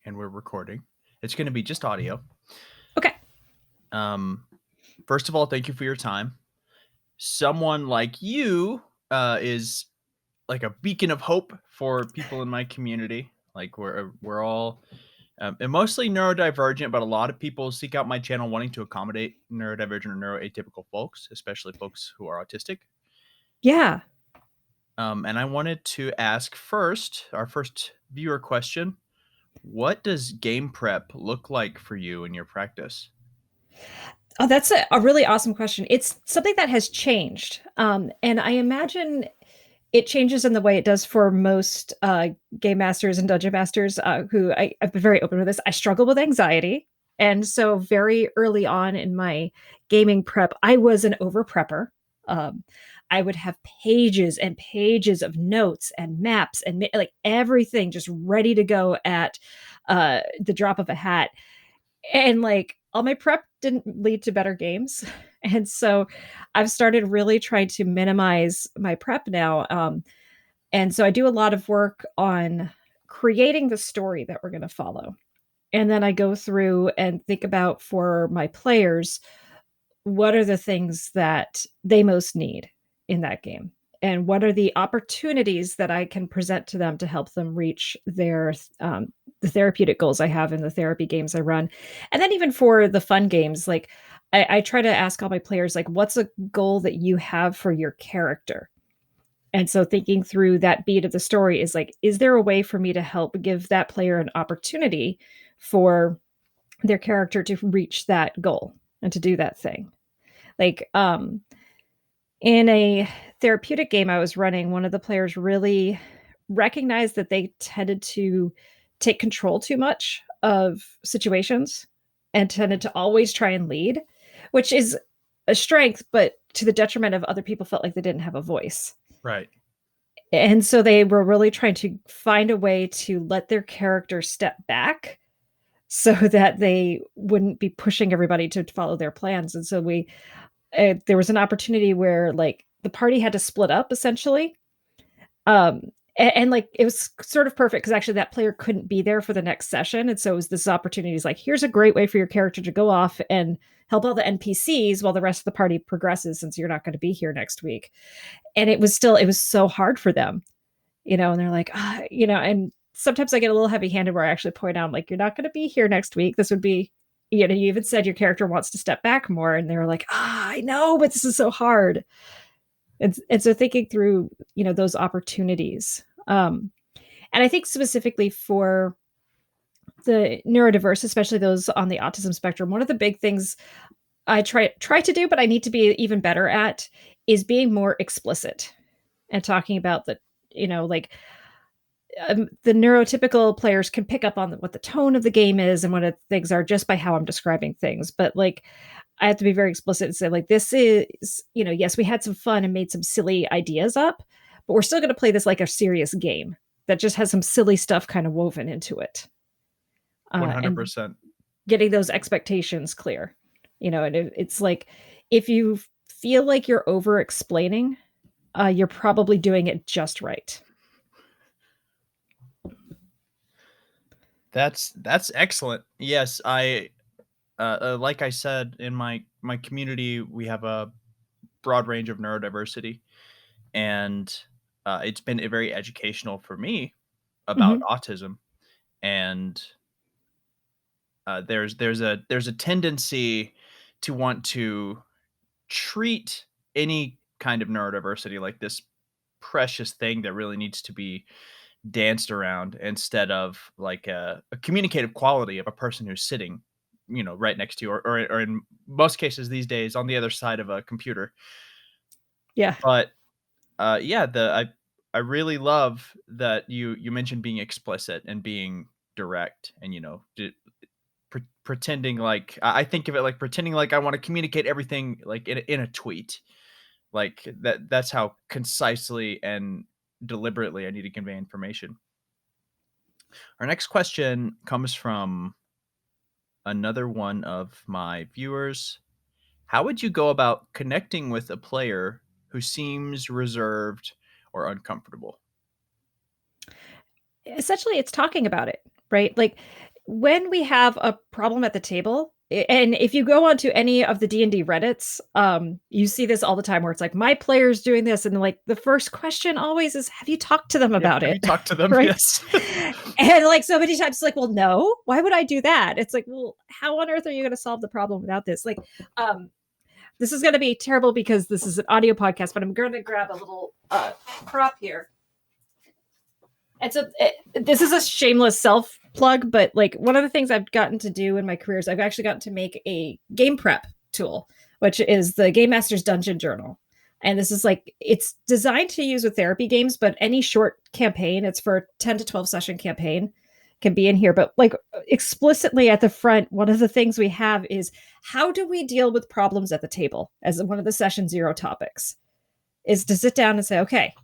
and we're recording. It's going to be just audio. Okay. First of all, thank you for your time. Someone like you is like a beacon of hope for people in my community. Like we're all and mostly neurodivergent, but a lot of people seek out my channel wanting to accommodate neurodivergent or neuroatypical folks, especially folks who are autistic. Yeah. And I wanted to ask our first viewer question: what does game prep look like for you in your practice? Oh, that's a really awesome question. It's something that has changed. And I imagine it changes in the way it does for most game masters and dungeon masters I've been very open with this. I struggle with anxiety. And so very early on in my gaming prep, I was an over prepper. Um, I would have pages and pages of notes and maps and like everything just ready to go at the drop of a hat. And like all my prep didn't lead to better games. And so I've started really trying to minimize my prep now. And so I do a lot of work on creating the story that we're going to follow. And then I go through and think about for my players, what are the things that they most need in that game? And what are the opportunities that I can present to them to help them reach the therapeutic goals I have in the therapy games I run? And then even for the fun games, like I try to ask all my players, like, what's a goal that you have for your character? And so thinking through that beat of the story is like, is there a way for me to help give that player an opportunity for their character to reach that goal and to do that thing? Like, in a therapeutic game I was running, one of the players really recognized that they tended to take control too much of situations and tended to always try and lead, which is a strength, but to the detriment of other people felt like they didn't have a voice. Right. And so they were really trying to find a way to let their character step back so that they wouldn't be pushing everybody to follow their plans. And so there was an opportunity where like the party had to split up essentially. And like it was sort of perfect because actually that player couldn't be there for the next session. And so it was this opportunity is like, here's a great way for your character to go off and help all the NPCs while the rest of the party progresses since you're not going to be here next week. And it was so hard for them, and they're like, and sometimes I get a little heavy handed where I actually point out, like, you're not going to be here next week. This would be, you even said your character wants to step back more. And they're like, I know, but this is so hard. And so thinking through, those opportunities. And I think specifically for the neurodiverse, especially those on the autism spectrum, one of the big things I try to do, but I need to be even better at is being more explicit and talking about like the neurotypical players can pick up on what the tone of the game is and what things are just by how I'm describing things. But like, I have to be very explicit and say, like, this is, yes, we had some fun and made some silly ideas up, but we're still going to play this like a serious game that just has some silly stuff kind of woven into it. And 100%. getting those expectations clear, and it's like, if you feel like you're over explaining, you're probably doing it just right. That's excellent. Yes, I like I said, in my community we have a broad range of neurodiversity, and it's been very educational for me about Mm-hmm. autism. And there's a tendency to want to treat any kind of neurodiversity like this precious thing that really needs to be danced around, instead of like a communicative quality of a person who's sitting, right next to you, or in most cases these days on the other side of a computer. Yeah. But yeah, I really love that you mentioned being explicit and being direct, and pretending like, I think of it like pretending like I want to communicate everything like in a tweet, like that's how concisely and deliberately I need to convey information. Our next question comes from another one of my viewers. How would you go about connecting with a player who seems reserved or uncomfortable? Essentially, it's talking about it, right? Like, when we have a problem at the table, and if you go onto any of the D&D Reddits, you see this all the time where it's like, my player's doing this, and like the first question always is, have you talked to them Yeah, about have you it? talked to them? Right? Yes. And like so many times, it's like, well, no, why would I do that? It's like, well, how on earth are you going to solve the problem without this? Like, um, this is going to be terrible because this is an audio podcast, but I'm going to grab a little prop here. And so this is a shameless self plug, but like one of the things I've gotten to do in my career is I've actually gotten to make a game prep tool, which is the Game Master's Dungeon Journal. And this is like, it's designed to use with therapy games, but any short campaign, it's for a 10 to 12 session campaign, can be in here. But like explicitly at the front, one of the things we have is how do we deal with problems at the table as one of the session zero topics is to sit down and say, okay,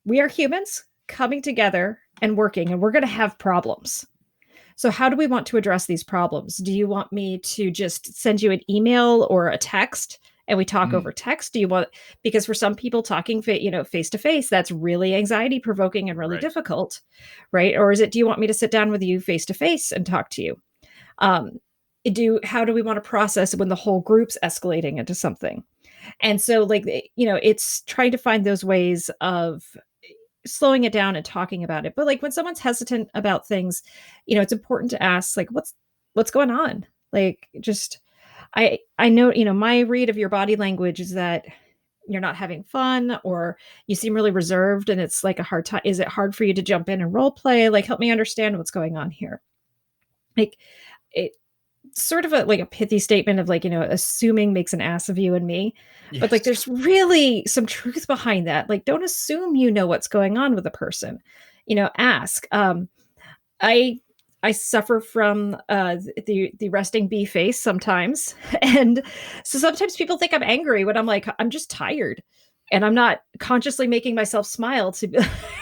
we are humans coming together and working, and we're going to have problems. So, how do we want to address these problems? Do you want me to just send you an email or a text and we talk over text? Do you want, because for some people talking, face to face, that's really anxiety provoking and really Right. difficult, right? Or is it, do you want me to sit down with you face to face and talk to you? How do we want to process when the whole group's escalating into something? And so, like, it's trying to find those ways of slowing it down and talking about it. But like when someone's hesitant about things, it's important to ask like what's going on? Like just I know, my read of your body language is that you're not having fun or you seem really reserved and it's like a hard time. Is it hard for you to jump in and role play? Like help me understand what's going on here. Like it sort of like a pithy statement of like, assuming makes an ass of you and me. But like Yes. there's really some truth behind that. Like don't assume you know what's going on with a person. Ask. I I suffer from the resting bee face sometimes. And so sometimes people think I'm angry when I'm like, I'm just tired. And I'm not consciously making myself smile to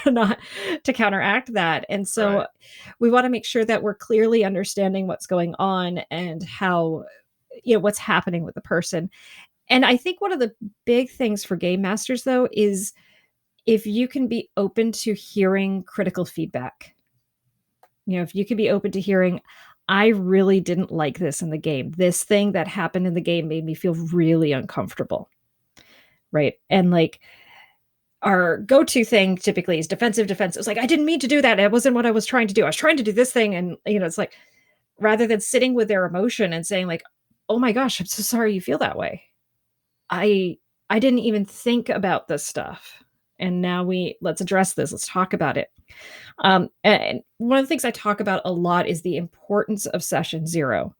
not to counteract that. And Right. so we want to make sure that we're clearly understanding what's going on and how, what's happening with the person. And I think one of the big things for game masters though is if you can be open to hearing critical feedback. If you can be open to hearing, I really didn't like this in the game. This thing that happened in the game made me feel really uncomfortable. Right. And like our go-to thing typically is defensive defense. It's like, I didn't mean to do that. It wasn't what I was trying to do. I was trying to do this thing. And, it's like, rather than sitting with their emotion and saying like, oh my gosh, I'm so sorry you feel that way. I I didn't even think about this stuff. And now let's address this. Let's talk about it. And one of the things I talk about a lot is the importance of session zero.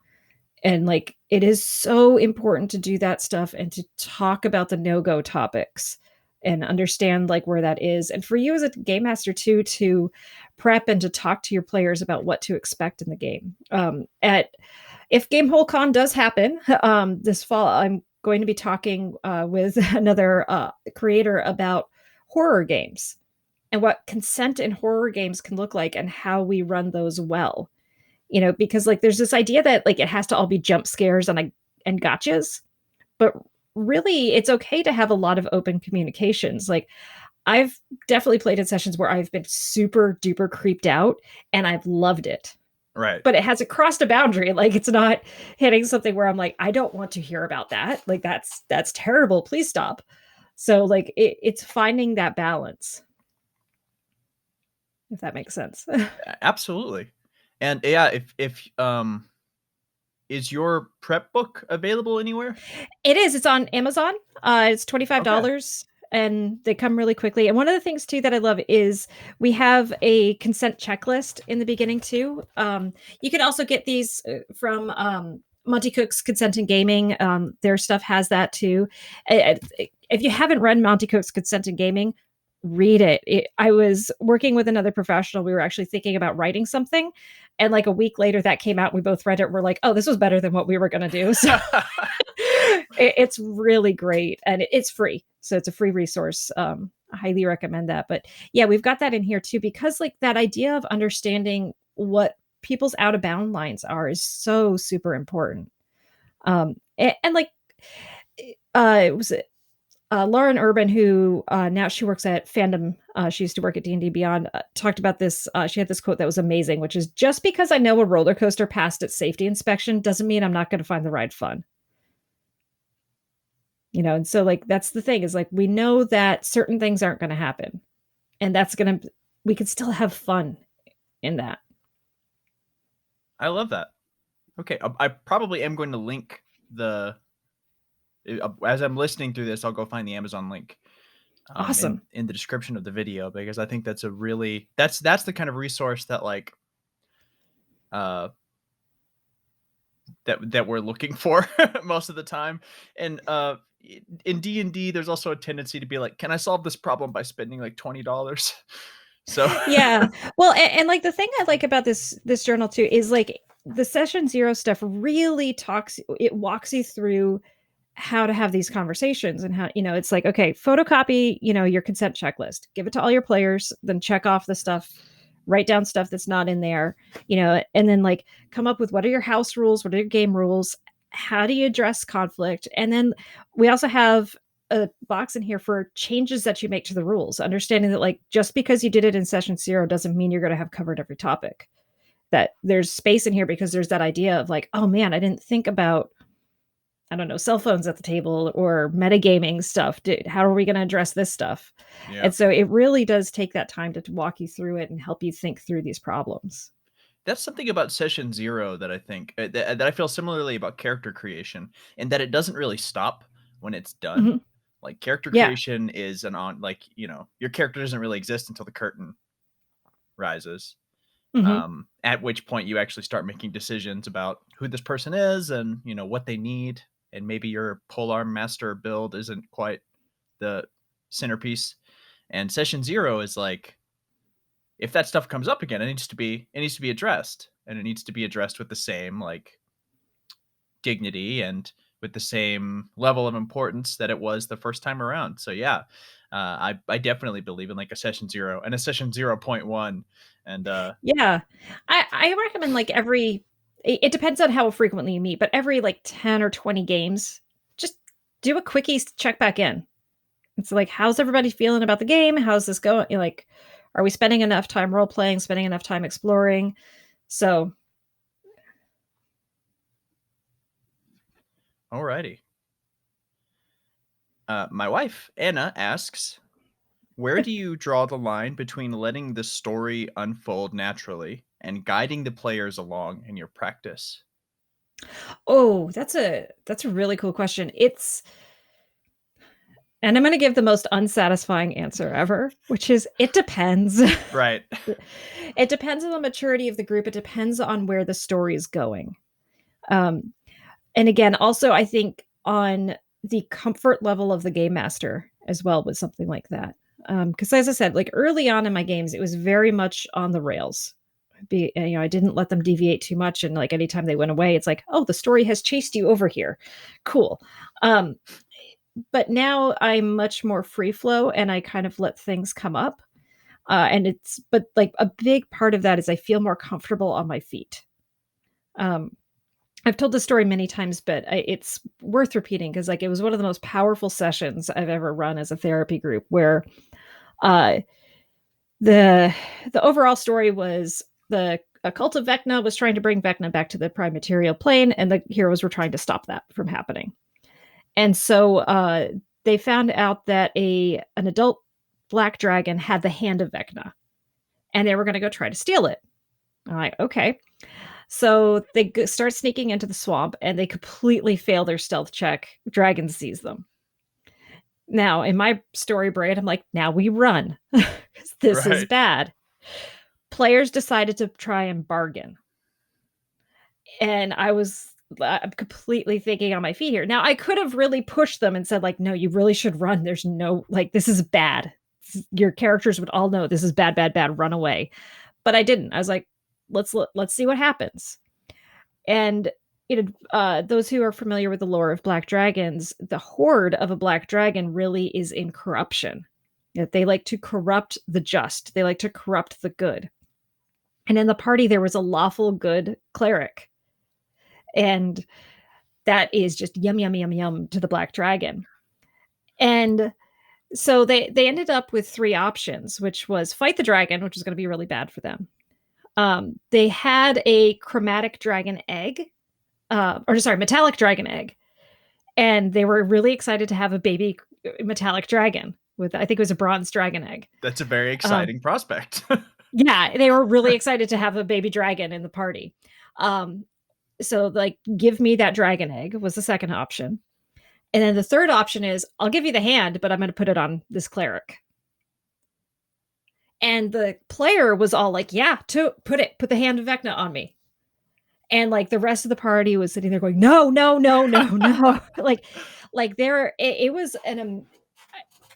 And like, it is so important to do that stuff and to talk about the no-go topics and understand like where that is. And for you as a game master too, to prep and to talk to your players about what to expect in the game. If Gamehole Con does happen this fall, I'm going to be talking with another creator about horror games and what consent in horror games can look like and how we run those well. Because like there's this idea that like it has to all be jump scares and gotchas, but really it's okay to have a lot of open communications. Like I've definitely played in sessions where I've been super duper creeped out and I've loved it, Right. but it hasn't crossed a boundary. Like it's not hitting something where I'm like, I don't want to hear about that. Like that's terrible. Please stop. So like it's finding that balance, if that makes sense. Absolutely. And yeah, if is your prep book available anywhere? It is. It's on Amazon. It's Okay. $25 and they come really quickly. And one of the things too that I love is we have a consent checklist in the beginning too. You can also get these from Monty Cook's Consent in Gaming. Their stuff has that too. If you haven't read Monty Cook's Consent in Gaming, read it. I was working with another professional. We were actually thinking about writing something. And like a week later, that came out. We both read it. We're like, oh, this was better than what we were going to do. So it's really great and it's free. So it's a free resource. I highly recommend that. But yeah, we've got that in here too, because like that idea of understanding what people's out of bound lines are is so super important. And like, it was Lauren Urban, who now she works at Fandom, she used to work at D&D Beyond, talked about this. She had this quote that was amazing, which is, just because I know a roller coaster passed its safety inspection doesn't mean I'm not going to find the ride fun. And so like that's the thing, is like we know that certain things aren't going to happen, and we could still have fun in that. I love that. Okay, I probably am going to link the as I'm listening through this, I'll go find the Amazon link Awesome. in the description of the video, because I think that's a really that's the kind of resource that like uh that we're looking for most of the time. And in D&D, there's also a tendency to be like, can I solve this problem by spending like $20? So Yeah. Well, and like the thing I like about this journal too is like the session zero stuff really it walks you through how to have these conversations, and how, it's like, okay, photocopy, your consent checklist, give it to all your players, then check off the stuff, write down stuff that's not in there, and then like come up with, what are your house rules, what are your game rules, how do you address conflict. And then we also have a box in here for changes that you make to the rules, understanding that like just because you did it in session zero doesn't mean you're going to have covered every topic, that there's space in here because there's that idea of like, oh man, I didn't think about, I don't know, cell phones at the table or metagaming stuff. How are we going to address this stuff? yeah, And so it really does take that time to walk you through it and help you think through these problems. that's something about session zero that I think that I feel similarly about character creation, and that it doesn't really stop when it's done. Hmm. Like character Yeah. creation is like, your character doesn't really exist until the curtain rises. Hmm. At which point you actually start making decisions about who this person is, and what they need, and maybe your polearm master build isn't quite the centerpiece. And session zero is like, if that stuff comes up again, it needs to be addressed, and it needs to be addressed with the same like dignity and with the same level of importance that it was the first time around. So yeah, I definitely believe in like a session zero and a session 0.1. And Yeah. I recommend like it depends on how frequently you meet, but every like 10 or 20 games, just do a quickie check back in. It's like, how's everybody feeling about the game? How's this going? Like, are we spending enough time role playing, spending enough time exploring? So, alrighty. My wife Anna asks, where do you draw the line between letting the story unfold naturally and guiding the players along in your practice? oh, that's a really cool question. And I'm going to give the most unsatisfying answer ever, which is, it depends. Right. It depends on the maturity of the group. It depends on where the story is going. Um, and again, also, I think on the comfort level of the game master as well with something like that. Because as I said, like early on in my games, it was very much on the rails. I didn't let them deviate too much, and like anytime they went away, it's like, oh, the story has chased you over here, cool. Um, but now I'm much more free flow, and I kind of let things come up. But like a big part of that is I feel more comfortable on my feet. Um, I've told this story many times, but it's worth repeating because like it was one of the most powerful sessions I've ever run as a therapy group, where uh, the the overall story was the a cult of Vecna was trying to bring Vecna back to the prime material plane, and the heroes were trying to stop that from happening. And so they found out that an adult black dragon had the hand of Vecna, and they were going to go try to steal it. I'm like, okay. So they start sneaking into the swamp, and they completely fail their stealth check. Dragon sees them. Now, in my story brain, I'm like, now we run. This is Right. bad. Players decided to try and bargain. And I'm completely thinking on my feet here. Now, I could have really pushed them and said, like, no, you really should run. There's no, like, this is bad. Your characters would all know this is bad, bad, bad. Run away. But I didn't. I was like, let's see what happens. And those who are familiar with the lore of black dragons, the horde of a black dragon really is in corruption. That they like to corrupt the just. They like to corrupt the good. And in the party, there was a lawful good cleric, and that is just yum yum yum yum to the black dragon. And so they ended up with three options, which was fight the dragon, which was going to be really bad for them. They had a chromatic dragon egg, or sorry, metallic dragon egg, and they were really excited to have a baby metallic dragon with, I think it was a bronze dragon egg. That's a very Um, exciting prospect. yeah, they were really excited to have a baby dragon in the party. Um, so like, give me that dragon egg was the second option. And then the third option is I'll give you the hand, but I'm going to put it on this cleric. And the player was all like, yeah, to put the hand of Vecna on me. And like the rest of the party was sitting there going, no, no, no, no, no. like there, it was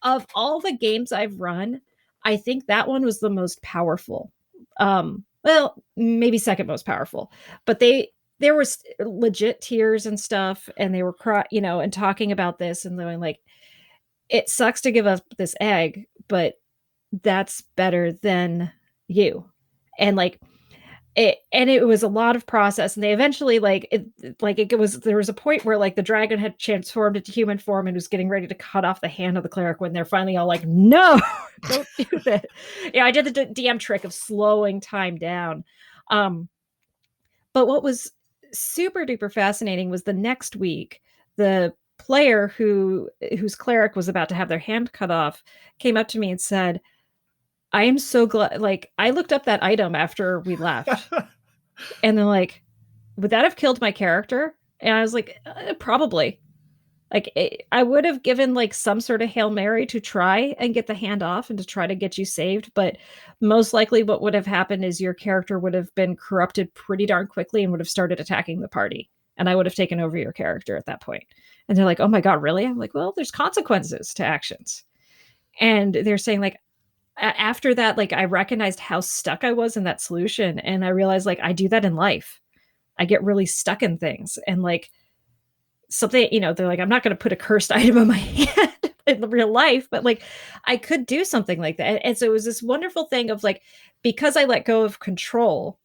of all the games I've run, I think that one was the most powerful. Well, maybe second most powerful, but there was legit tears and stuff, and they were and talking about this and going like, it sucks to give up this egg, but that's better than you. And like it was a lot of process, and they eventually it was, there was a point where like the dragon had transformed into human form and was getting ready to cut off the hand of the cleric when they're finally all like, no, don't do that. Yeah, I did the DM trick of slowing time down. But what was super duper fascinating was the next week, the player whose cleric was about to have their hand cut off came up to me and said, I am so glad, like, I looked up that item after we left, and they're like, would that have killed my character? And I was like, probably. Like, I would have given like some sort of Hail Mary to try and get the hand off and to try to get you saved. But most likely, what would have happened is your character would have been corrupted pretty darn quickly and would have started attacking the party. And I would have taken over your character at that point. And they're like, oh my God, really? I'm like, well, there's consequences to actions. And they're saying, like, after that, like, I recognized how stuck I was in that solution. And I realized, like, I do that in life. I get really stuck in things. And like, something, they're like, I'm not going to put a cursed item in my hand in real life, but like, I could do something like that. And so it was this wonderful thing of like, because I let go of control,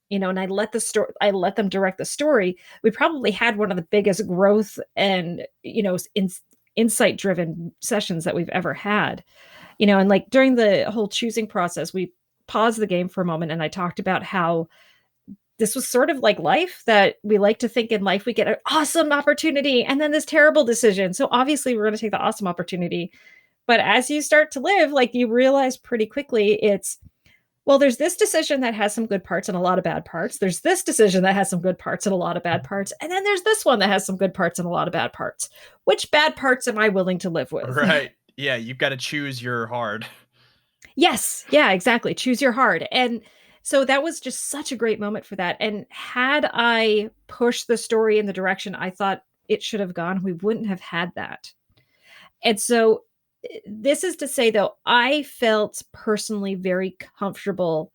and I let them direct the story, we probably had one of the biggest growth and, insight driven sessions that we've ever had. And like during the whole choosing process, we paused the game for a moment and I talked about how this was sort of like life, that we like to think in life we get an awesome opportunity and then this terrible decision. So obviously we're going to take the awesome opportunity. But as you start to live, like, you realize pretty quickly well, there's this decision that has some good parts and a lot of bad parts. There's this decision that has some good parts and a lot of bad parts. And then there's this one that has some good parts and a lot of bad parts. Which bad parts am I willing to live with? Right. Yeah, you've got to choose your hard. Yes. Yeah, exactly. Choose your hard. And so that was just such a great moment for that. And had I pushed the story in the direction I thought it should have gone, we wouldn't have had that. And so this is to say, though, I felt personally very comfortable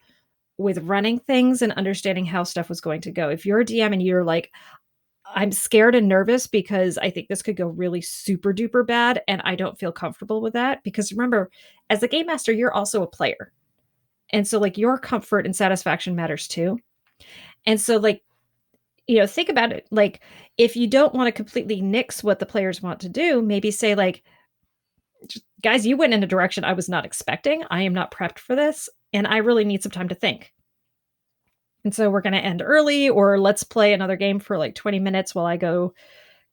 with running things and understanding how stuff was going to go. If you're a DM and you're like, I'm scared and nervous because I think this could go really super duper bad, and I don't feel comfortable with that. Because remember, as a game master, you're also a player. And so like your comfort and satisfaction matters too. And so like, think about it. Like, if you don't want to completely nix what the players want to do, maybe say like, guys, you went in a direction I was not expecting. I am not prepped for this, and I really need some time to think. And so we're going to end early, or let's play another game for like 20 minutes while I go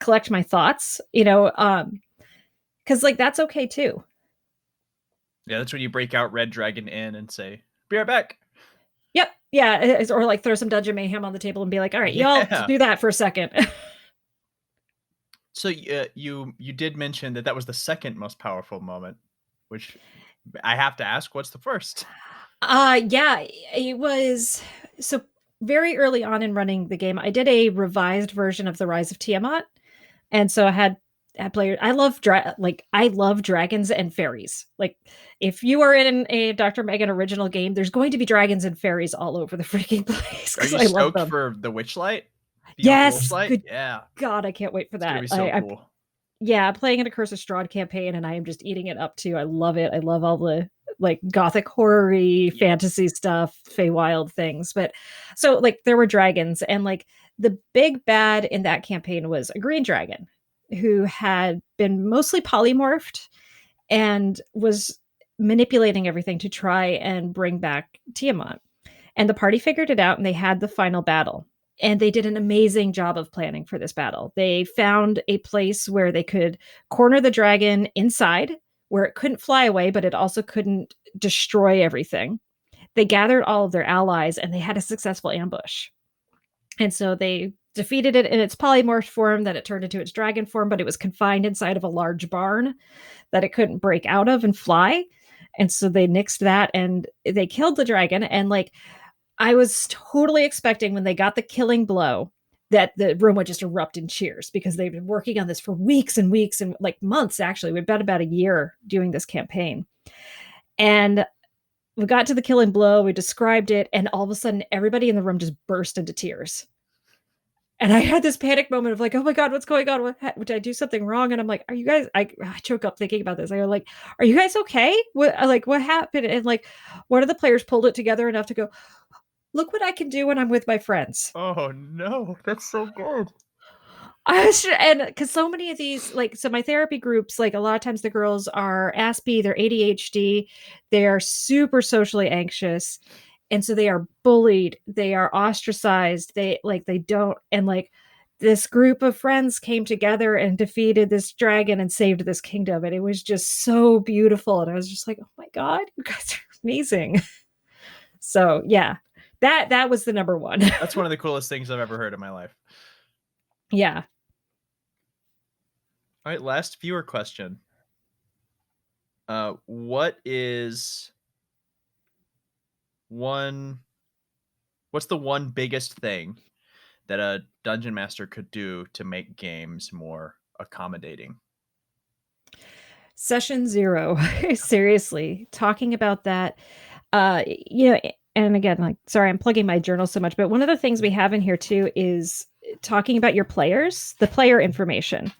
collect my thoughts, because like that's okay too. Yeah, that's when you break out Red Dragon Inn and say, be right back. Yep. Yeah. Or like throw some Dungeon Mayhem on the table and be like, all right, y'all do that for a second. So you did mention that was the second most powerful moment, which I have to ask, what's the first? Yeah, it was so very early on in running the game. I did a revised version of the Rise of Tiamat, and so I had players. I love dragons and fairies. Like, if you are in a Dr. Megan original game, there's going to be dragons and fairies all over the freaking place. Are you I love stoked them. for the Witchlight? Yes, good. Yeah. God, I can't wait for that. It's gonna be so cool. Yeah, playing in a Curse of Strahd campaign, and I am just eating it up too. I love it. I love all the like gothic horror-y fantasy stuff, Feywild things. But so like there were dragons, and like the big bad in that campaign was a green dragon. who had been mostly polymorphed and was manipulating everything to try and bring back Tiamat. And the party figured it out and they had the final battle. And they did an amazing job of planning for this battle. They found a place where they could corner the dragon inside, where it couldn't fly away, but it also couldn't destroy everything. They gathered all of their allies and they had a successful ambush. And so they defeated it in its polymorph form, then it turned into its dragon form, but it was confined inside of a large barn that it couldn't break out of and fly. And so they nixed that and they killed the dragon. And like, I was totally expecting when they got the killing blow that the room would just erupt in cheers because they've been working on this for weeks and weeks and like months, actually. We've been about a year doing this campaign. And we got to the killing blow, we described it, and all of a sudden everybody in the room just burst into tears. And I had this panic moment of like, oh my God, what's going on? Did I do something wrong? And I'm like, are you guys, I choke up thinking about this. I was like, are you guys okay? What happened? And like, one of the players pulled it together enough to go, look what I can do when I'm with my friends. Oh no, that's so good. And because so many of these, like, so my therapy groups, like a lot of times the girls are Aspie, they're ADHD, they are super socially anxious. And so they are bullied, they are ostracized, they don't, and like this group of friends came together and defeated this dragon and saved this kingdom. And it was just so beautiful. And I was just like, oh my God, you guys are amazing. So yeah, that was the number one. That's one of the coolest things I've ever heard in my life. Yeah. All right, last viewer question. What is one what's the one biggest thing that a dungeon master could do to make games more accommodating? Session 0. Seriously, talking about that. You know, and again, like, sorry, I'm plugging my journal so much, but one of the things we have in here too is talking about your players, the player information.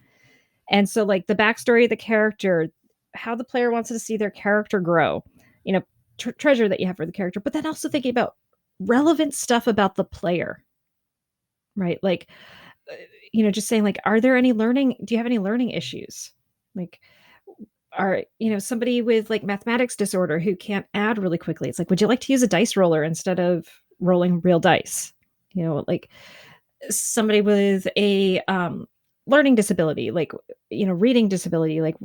And so, like, the backstory of the character, how the player wants to see their character grow, you know, treasure that you have for the character, but then also thinking about relevant stuff about the player, right? Like, uh, you know, just saying, like, are there any learning? Do you have any learning issues? Like, are you know somebody with like mathematics disorder who can't add really quickly? It's like, would you like to use a dice roller instead of rolling real dice? You know, like somebody with a learning disability, like, you know, reading disability, like,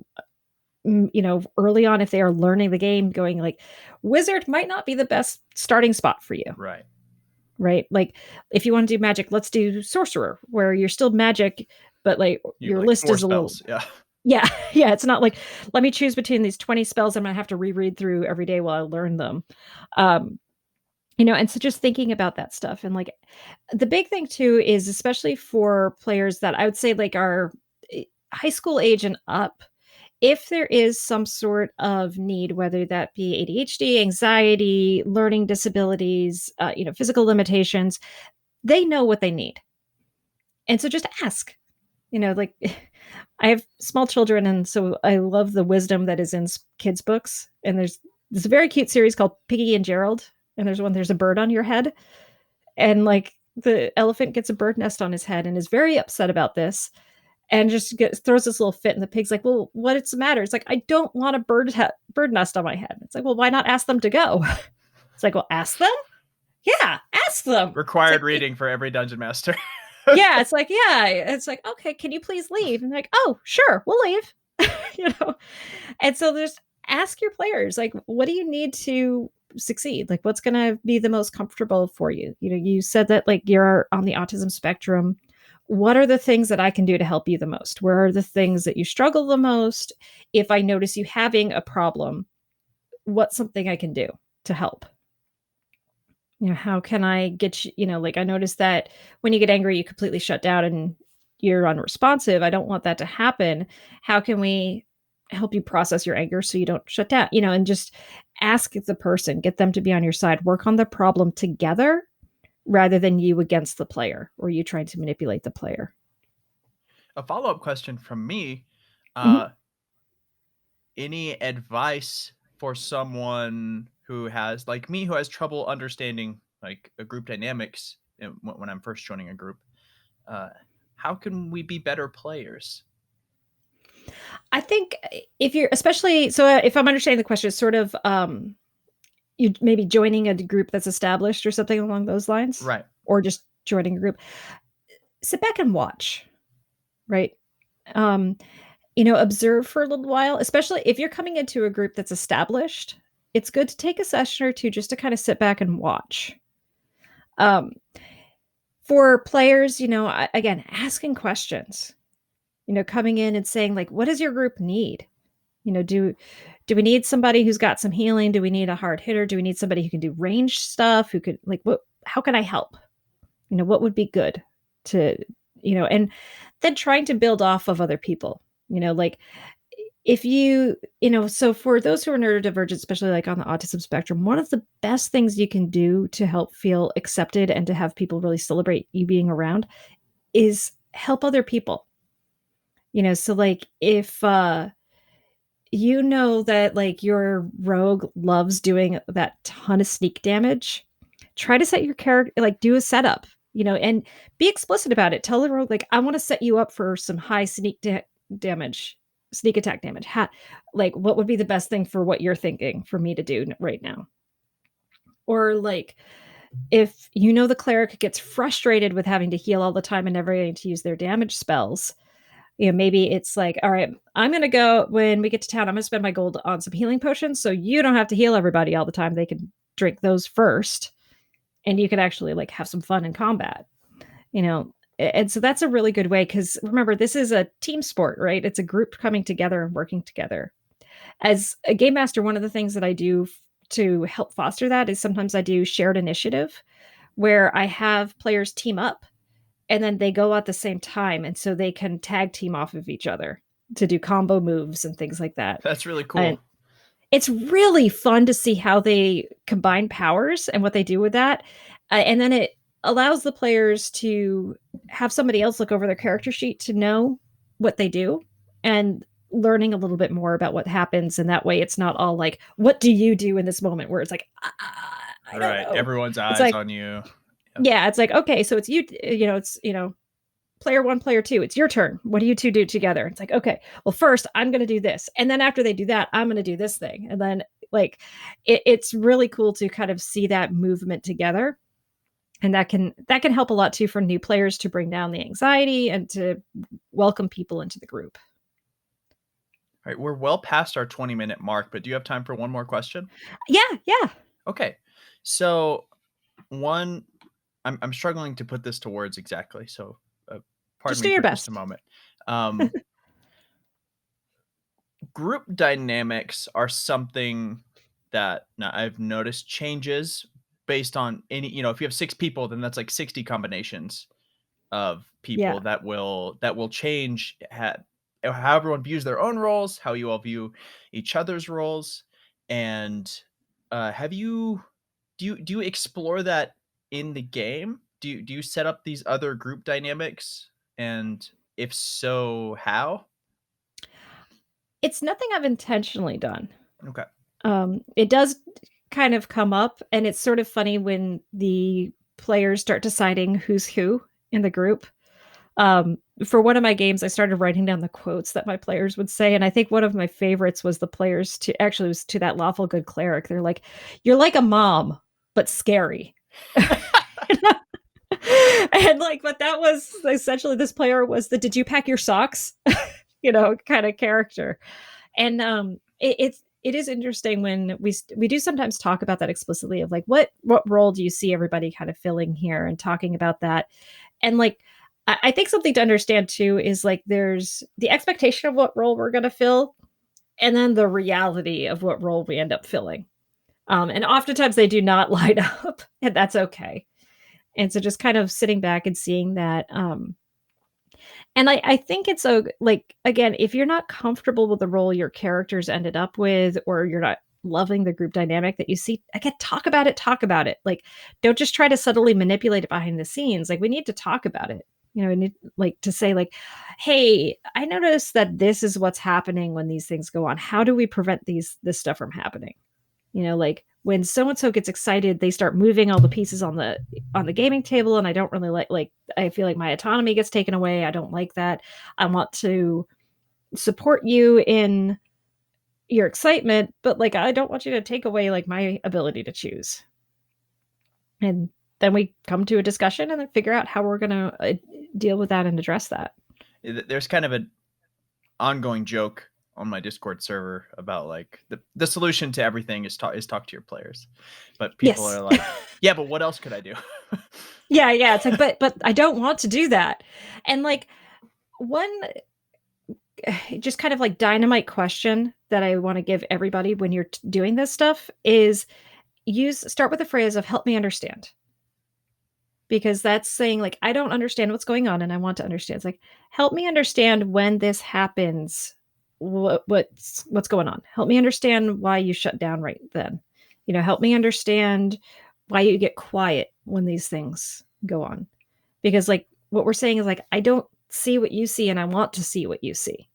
you know, early on if they are learning the game, going like, wizard might not be the best starting spot for you, Right. right? Like, if you want to do magic, let's do sorcerer, where you're still magic, but like You your like list four is a little. spells. Yeah. Yeah, yeah, it's not like, let me choose between these 20 spells I'm gonna have to reread through every day while I learn them. Um, you know, and so just thinking about that stuff and like the big thing too is especially for players that I would say like are high school age and up, if there is some sort of need, whether that be ADHD, anxiety, learning disabilities, you know, physical limitations, they know what they need. And so just ask, you know, like I have small children, and so I love the wisdom that is in kids' books. And there's this very cute series called Piggy and Gerald, and there's a bird on your head, and like the elephant gets a bird nest on his head and is very upset about this, and just throws this little fit, and the pig's like, "Well, what's the matter?" It's like, "I don't want a bird nest on my head." It's like, "Well, why not ask them to go?" It's like, "Well, ask them." Yeah, ask them. It's Required like, reading for every dungeon master. yeah, it's like, yeah, it's like, okay, can you please leave? And they're like, oh, sure, we'll leave. You know, and so there's ask your players, like, what do you need to succeed? Like, what's going to be the most comfortable for you? You know, you said that like you're on the autism spectrum. What are the things that I can do to help you the most? Where are the things that you struggle the most? If I notice you having a problem, what's something I can do to help? You know, how can I get you, you know, like I noticed that when you get angry, you completely shut down and you're unresponsive. I don't want that to happen. How can we help you process your anger so you don't shut down? You know, and just ask the person, get them to be on your side, work on the problem together rather than you against the player or you trying to manipulate the player. A follow-up question from me. Mhm. Uh, any advice for someone who has, like me, who has trouble understanding like a group dynamics when I'm first joining a group? Uh, how can we be better players? I think if you're especially so if I'm understanding the question, it's sort of you maybe joining a group that's established or something along those lines, Right. or just joining a group. Sit back and watch, right? Um, observe for a little while, especially if you're coming into a group that's established. It's good to take a session or two just to kind of sit back and watch. Um, for players, again, asking questions, coming in and saying like, what does your group need? Do we need somebody who's got some healing? Do we need a hard hitter? Do we need somebody who can do range stuff? Who could like what? How can I help? What would be good to and then trying to build off of other people. Like if so for those who are neurodivergent, especially like on the autism spectrum, one of the best things you can do to help feel accepted and to have people really celebrate you being around is help other people. So like if that like your rogue loves doing that ton of sneak damage, try to set your character like do a setup, and be explicit about it. Tell the rogue like I want to set you up for some high damage, sneak attack damage. Like what would be the best thing for what you're thinking for me to do right now? Or like if the cleric gets frustrated with having to heal all the time and never getting to use their damage spells, maybe it's like, all right, I'm going to go when we get to town, I'm going to spend my gold on some healing potions. So you don't have to heal everybody all the time. They can drink those first and you could actually like have some fun in combat, you know? And so that's a really good way. Cause remember, this is a team sport, right? It's a group coming together and working together. As a game master, one of the things that I do to help foster that is sometimes I do shared initiative where I have players team up and then they go at the same time and so they can tag team off of each other to do combo moves and things like that. That's really And cool. it's really fun to see how they combine powers and what they do with that. And then it allows the players to have somebody else look over their character sheet to know what they do and learning a little bit more about what happens. And that way it's not all like, what do you do in this moment? Where it's like, I don't Right. know. Everyone's It's eyes like, on you. Yep. yeah, it's like, okay, so it's you, it's, player one, player two, it's your turn. What do you two do together? It's like, okay, well, first I'm going to do this. And then after they do that, I'm going to do this thing. And then like, it's really cool to kind of see that movement together. And that can help a lot too for new players to bring down the anxiety and to welcome people into the group. All right. We're well past our 20-minute mark, but do you have time for one more question? Yeah, yeah. Okay. So one, I'm struggling to put this to words exactly. So pardon Just do me your for just a best. moment. Um, Group dynamics are something that now I've noticed changes based on any, if you have 6 people, then that's like 60 combinations of Yeah. people that will change how everyone views their own roles, how you all view each other's roles, and have you do you explore that in the game? Do you set up these other group dynamics, and if so, how? It's nothing I've intentionally done. Okay. It does kind of come up, and it's sort of funny when the players start deciding who's who in the group. For one of my games, I started writing down the quotes that my players would say, and I think one of my favorites was the players to actually was to that lawful good cleric. They're like, "You're like a mom, but scary." And like, but that was essentially this player was the "Did you pack your socks?" Kind of character. And it is interesting when we do sometimes talk about that explicitly of like what role do you see everybody kind of filling here and talking about that. And like I think something to understand too is like there's the expectation of what role we're going to fill and then the reality of what role we end up filling. And oftentimes they do not line up, and that's okay. And so just kind of sitting back and seeing that and I think it's like again, if you're not comfortable with the role your characters ended up with, or you're not loving the group dynamic that you see, again, talk about it. Talk about it. Like, don't just try to subtly manipulate it behind the scenes. Like, we need to talk about it. We need like to say like, "Hey, I noticed that this is what's happening when these things go on. How do we prevent this stuff from happening?" Like when so and so gets excited, they start moving all the pieces on the gaming table, and I don't really like I feel like my autonomy gets taken away. I don't like that. I want to support you in your excitement, but like I don't want you to take away like my ability to choose. And then we come to a discussion and then figure out how we're going to deal with that and address that. There's kind of an ongoing joke on my Discord server about like the solution to everything is talk to your players, but people Yes. are like, yeah, but what else could I do? Yeah, yeah. It's like, but I don't want to do that. And like one just kind of like dynamite question that I want to give everybody when you're doing this stuff is start with the phrase of help me understand. Because that's saying like I don't understand what's going on and I want to understand. It's like help me understand when this happens. What's going on? Help me understand why you shut down right then. Help me understand why you get quiet when these things go on. Because like what we're saying is like I don't see what you see and I want to see what you see.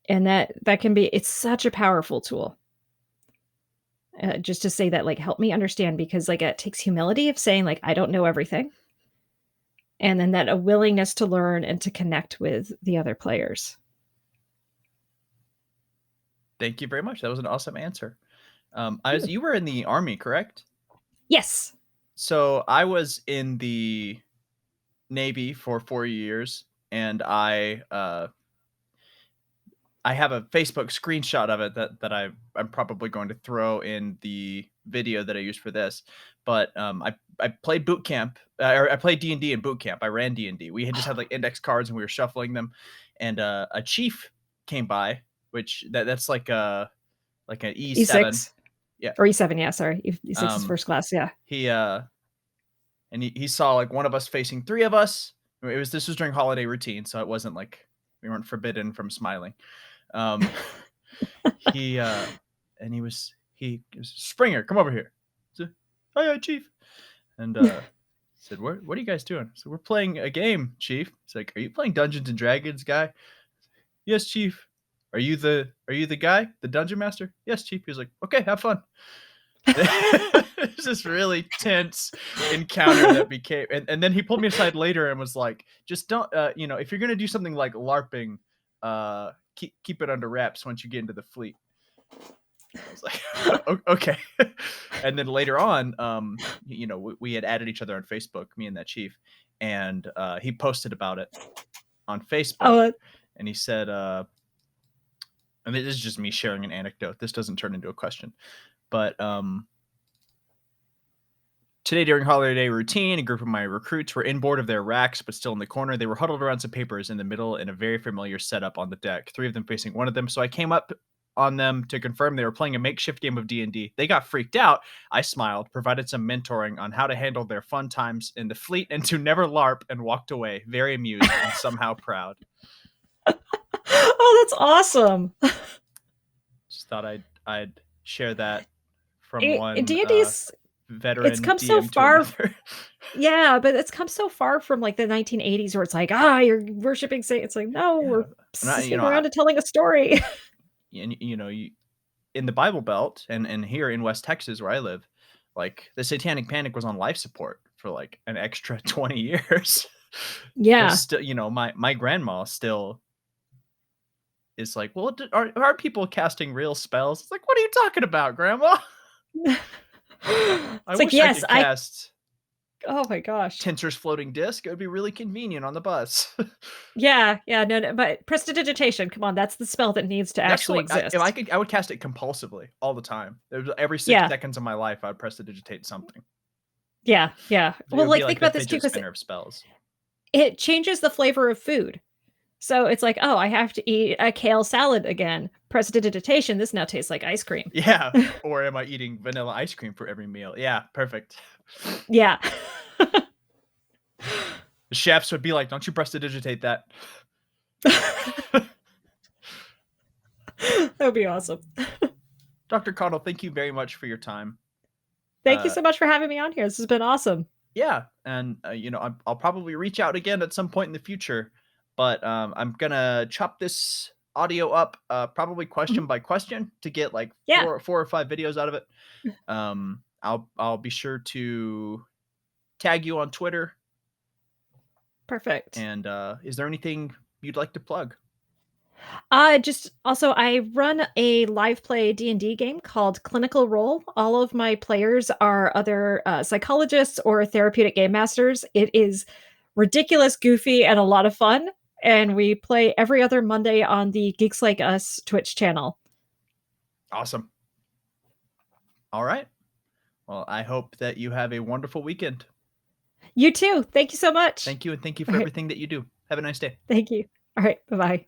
And that can be it's such a powerful tool. Just to say that like help me understand because like it takes humility of saying like I don't know everything and then that a willingness to learn and to connect with the other players. Thank you very much. That was an awesome answer. You were in the Army, correct? Yes. So I was in the Navy for 4 years, and I have a Facebook screenshot of it that I'm probably going to throw in the video that I used for this. But I played boot camp, or I played D&D in boot camp. I ran D&D. We had just had like index cards and we were shuffling them, and a chief came by, which that's like an E7. E6 Yeah. or E7. Yeah. Sorry. E6 is Um, first class. Yeah. he and he saw like one of us facing three of us. This was during holiday routine, so it wasn't like we weren't forbidden from smiling. Um, he and he was Springer, come over here. Said, oh yeah, Chief. And said, what are you guys doing? So we're playing a game, Chief. It's like, are you playing Dungeons and Dragons, guy? Yes, Chief. Are you the guy, the dungeon master? Yes, Chief. He was like, okay, have fun. It was this really tense encounter that became, and then he pulled me aside later and was like, just don't, if you're gonna do something like LARPing, keep it under wraps once you get into the fleet. I was like, okay. And then later on, we had added each other on Facebook, me and that chief, and he posted about it on Facebook, Oh, and he said, and this is just me sharing an anecdote. This doesn't turn into a question, but today during holiday routine, a group of my recruits were inboard of their racks, but still in the corner. They were huddled around some papers in the middle in a very familiar setup on the deck, three of them facing one of them. So I came up on them to confirm they were playing a makeshift game of D&D. They got freaked out. I smiled, provided some mentoring on how to handle their fun times in the fleet and to never LARP, and walked away, very amused and somehow proud. oh, that's awesome. Just thought I'd share that from one D&D's it's veteran come so DM to far. another. Yeah, but it's come so far from like the 1980s where it's like, you're worshiping Satan. It's like, no, Yeah, we're I'm not, sitting around and telling a story. and in the Bible Belt and here in West Texas where I live, like the Satanic Panic was on life support for like an extra 20 years. Yeah. There's still, my grandma still is like, well, are people casting real spells? It's like, what are you talking about, Grandma? I It's like, wish I yes, could cast oh my gosh. Tinser's floating disc. It would be really convenient on the bus. Yeah, yeah, no, but prestidigitation, come on, that's the spell that needs to That's the actually way. If I exist. could, I would cast it compulsively all the time. Every six Yeah, seconds of my life, I would prestidigitate something. yeah, yeah. It Well, would be like, like think the about this too, fidget because spinner of spells. it changes the flavor of food. So it's like, oh, I have to eat a kale salad again. Prestidigitation, this now tastes like ice cream. Yeah. Or am I eating vanilla ice cream for every meal? Yeah, perfect. Yeah. The chefs would be like, don't you prestidigitate that. That would be awesome. Dr. Connell, thank you very much for your time. Thank you so much for having me on here. This has been awesome. Yeah, and I'll probably reach out again at some point in the future, but I'm gonna chop this audio up, probably question Mhm. by question to get like Yeah, four or five videos out of it. I'll be sure to tag you on Twitter. perfect. And is there anything you'd like to plug? Just also, I run a live play D&D game called Clinical Role. All of my players are other psychologists or therapeutic game masters. It is ridiculous, goofy, and a lot of fun. And we play every other Monday on the Geeks Like Us Twitch channel. Awesome. All right. Well, I hope that you have a wonderful weekend. You too. Thank you so much. Thank you, and thank you All for right. everything that you do. Have a nice day. Thank you. All right. Bye bye.